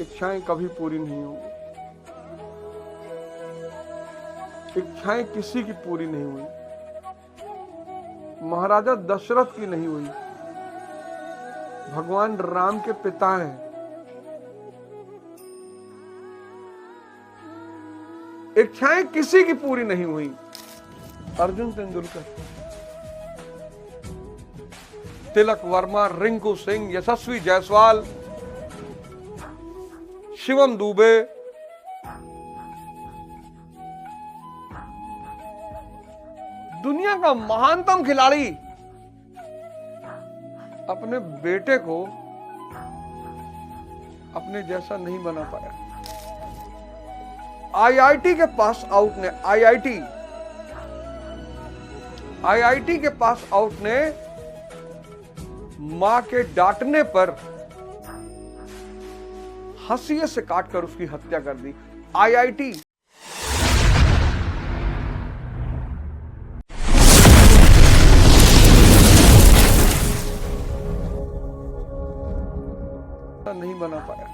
इच्छाएं कभी पूरी नहीं होंगी। इच्छाएं किसी की पूरी नहीं हुई, महाराजा दशरथ की नहीं हुई, भगवान राम के पिता हैं। इच्छाएं किसी की पूरी नहीं हुई। अर्जुन तेंदुलकर, तिलक वर्मा, रिंकू सिंह, यशस्वी जायसवाल, शिवम दुबे, दुनिया का महानतम खिलाड़ी अपने बेटे को अपने जैसा नहीं बना पाया। आईआईटी के पास आउट ने आईआईटी के पास आउट ने मां के डांटने पर हंसिए से काटकर उसकी हत्या कर दी। आईआईटी नहीं बना पाया।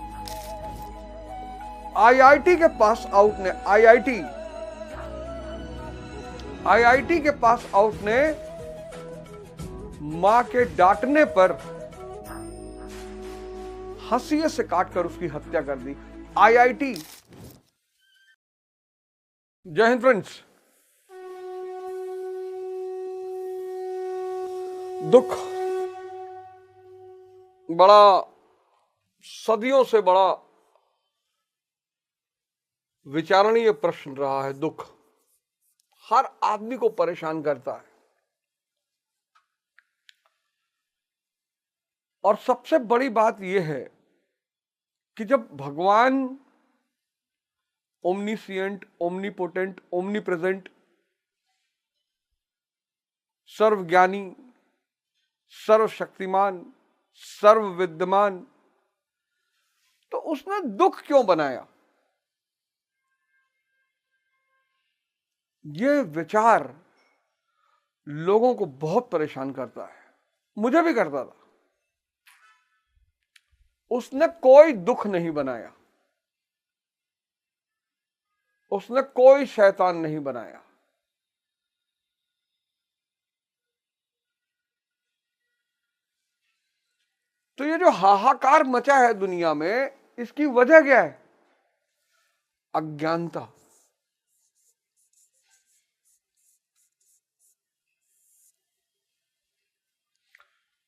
आईआईटी के पास आउट ने आईआईटी के पास आउट ने मां के डांटने पर हंसिए से काटकर उसकी हत्या कर दी। आईआईटी। जय हिंद फ्रेंड्स। दुख बड़ा सदियों से बड़ा विचारणीय प्रश्न रहा है। दुख हर आदमी को परेशान करता है, और सबसे बड़ी बात यह है कि जब भगवान ओमनीसिएंट, ओमनीपोटेंट, ओमनीप्रेजेंट, सर्वज्ञानी, सर्वशक्तिमान, सर्वविद्यमान, तो उसने दुख क्यों बनाया? यह विचार लोगों को बहुत परेशान करता है, मुझे भी करता था। उसने कोई दुख नहीं बनाया, उसने कोई शैतान नहीं बनाया। तो ये जो हाहाकार मचा है दुनिया में, इसकी वजह क्या है? अज्ञानता।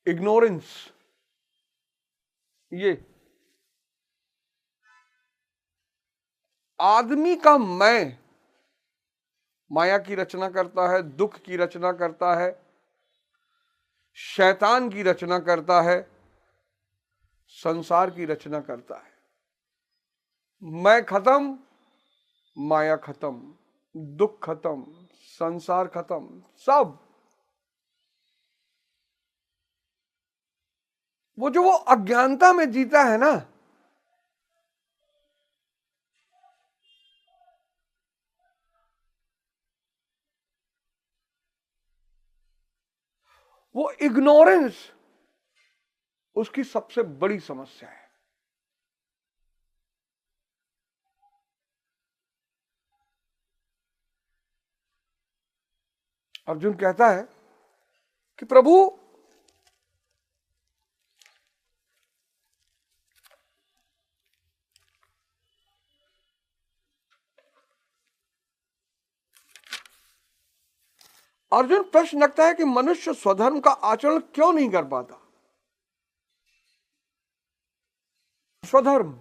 इग्नोरेंस। ये आदमी का मैं माया की रचना करता है, दुख की रचना करता है, शैतान की रचना करता है, संसार की रचना करता है। मैं खत्म, माया खत्म, दुख खत्म, संसार खत्म, सब। वो अज्ञानता में जीता है ना, वो इग्नोरेंस उसकी सबसे बड़ी समस्या है। अर्जुन कहता है कि प्रभु, अर्जुन प्रश्न रखता है कि मनुष्य स्वधर्म का आचरण क्यों नहीं कर पाता? स्वधर्म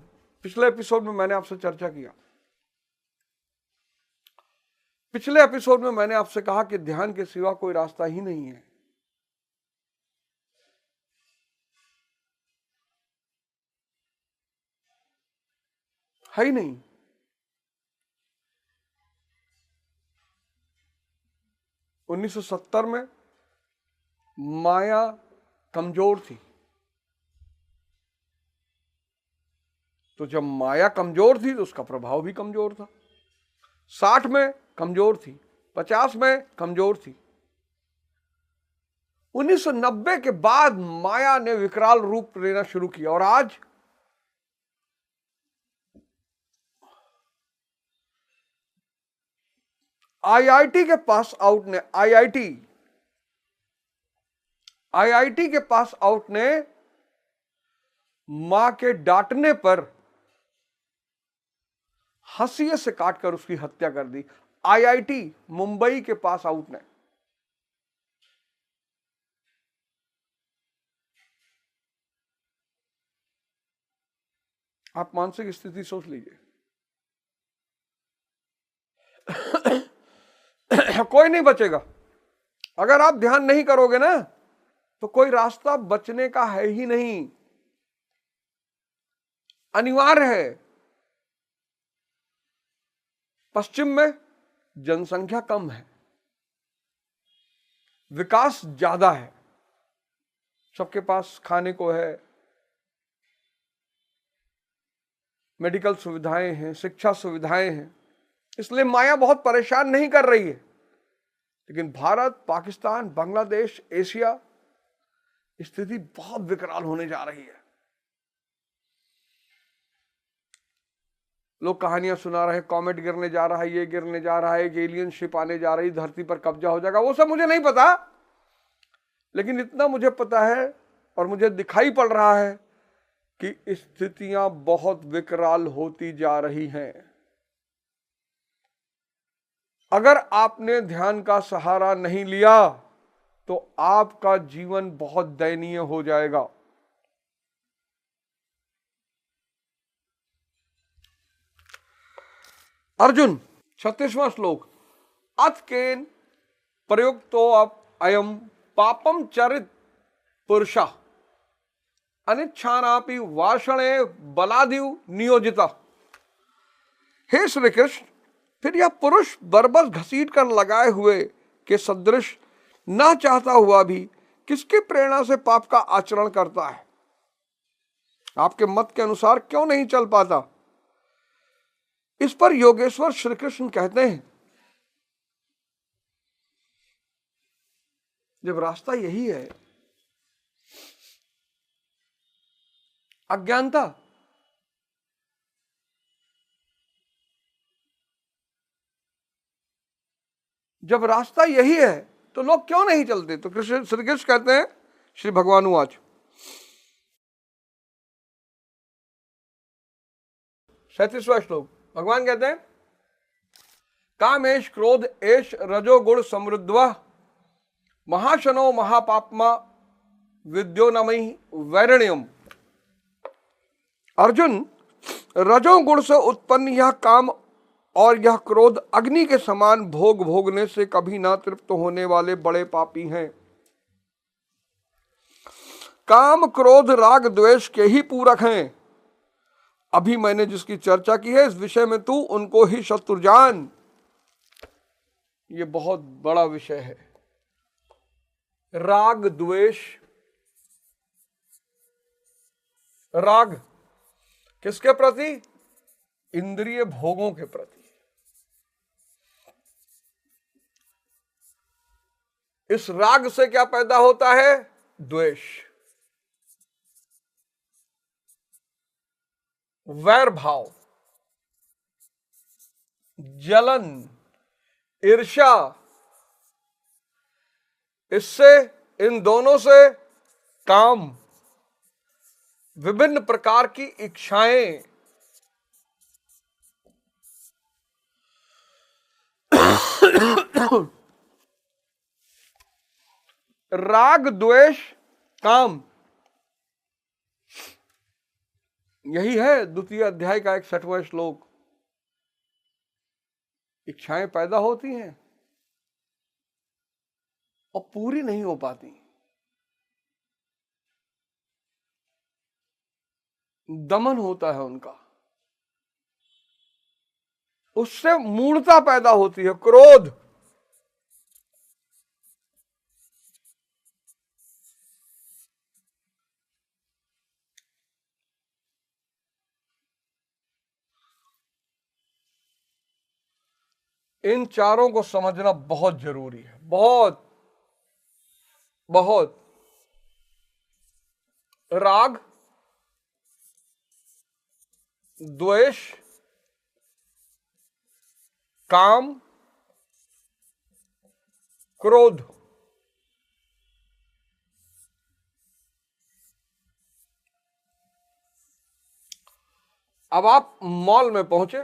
पिछले एपिसोड में मैंने आपसे चर्चा किया। पिछले एपिसोड में मैंने आपसे कहा कि ध्यान के सिवा कोई रास्ता ही नहीं है। है ही नहीं। उन्नीस सौ 1970 में माया कमजोर थी, तो जब माया कमजोर थी तो उसका प्रभाव भी कमजोर था। 60 में कमजोर थी, 50 में कमजोर थी। 1990 के बाद माया ने विकराल रूप लेना शुरू किया, और आज आईआईटी के पास आउट ने आईआईटी के पास आउट ने मां के डांटने पर हंसिए से काटकर उसकी हत्या कर दी। आईआईटी मुंबई के पास आउट ने। आप मानसिक स्थिति सोच लीजिए। कोई नहीं बचेगा। अगर आप ध्यान नहीं करोगे ना तो कोई रास्ता बचने का है ही नहीं। अनिवार्य है। पश्चिम में जनसंख्या कम है, विकास ज्यादा है, सबके पास खाने को है, मेडिकल सुविधाएं हैं, शिक्षा सुविधाएं हैं, इसलिए माया बहुत परेशान नहीं कर रही है। लेकिन भारत, पाकिस्तान, बांग्लादेश, एशिया, स्थिति बहुत विकराल होने जा रही है। लोग कहानियां सुना रहे हैं, कॉमेट गिरने जा रहा है, ये गिरने जा रहा है, एक एलियन शिप आने जा रही, धरती पर कब्जा हो जाएगा। वो सब मुझे नहीं पता, लेकिन इतना मुझे पता है और मुझे दिखाई पड़ रहा है कि स्थितियां बहुत विकराल होती जा रही हैं। अगर आपने ध्यान का सहारा नहीं लिया तो आपका जीवन बहुत दयनीय हो जाएगा। अर्जुन 36वां श्लोक। अथकेन प्रयुक्तो अयम पापम चरित पुरुषा अनिच्छानापि वाषणे बलादिव नियोजिता। हे श्री कृष्ण, फिर यह पुरुष बरबस घसीट कर लगाए हुए के सदृश ना चाहता हुआ भी किसकी प्रेरणा से पाप का आचरण करता है? आपके मत के अनुसार क्यों नहीं चल पाता? इस पर योगेश्वर श्री कृष्ण कहते हैं, जब रास्ता यही है, अज्ञानता, जब रास्ता यही है तो लोग क्यों नहीं चलते? तो कृष्ण श्री कृष्ण कहते हैं, श्री भगवान वाच 37वां श्लोक। भगवान कहते हैं, कामेश क्रोध एश रजोगुण समृद्ध महाशनो महापापमा विद्योनमयी वैरण्यम। अर्जुन, रजोगुण से उत्पन्न यह काम और यह क्रोध अग्नि के समान भोग भोगने से कभी ना तृप्त होने वाले बड़े पापी हैं। काम, क्रोध, राग, द्वेष के ही पूरक हैं। अभी मैंने जिसकी चर्चा की है इस विषय में तू उनको ही शत्रु जान। ये बहुत बड़ा विषय है। राग द्वेष। राग किसके प्रति? इंद्रिय भोगों के प्रति। इस राग से क्या पैदा होता है? द्वेष, वैर भाव, जलन, ईर्ष्या। इससे, इन दोनों से काम, विभिन्न प्रकार की इच्छाएं, राग द्वेष काम, यही है द्वितीय अध्याय का 61वां श्लोक। इच्छाएं पैदा होती हैं और पूरी नहीं हो पाती, दमन होता है उनका, उससे मूढ़ता पैदा होती है, क्रोध। इन चारों को समझना बहुत जरूरी है, बहुत बहुत। राग, द्वेष, काम क्रोध। अब आप मॉल में पहुंचे,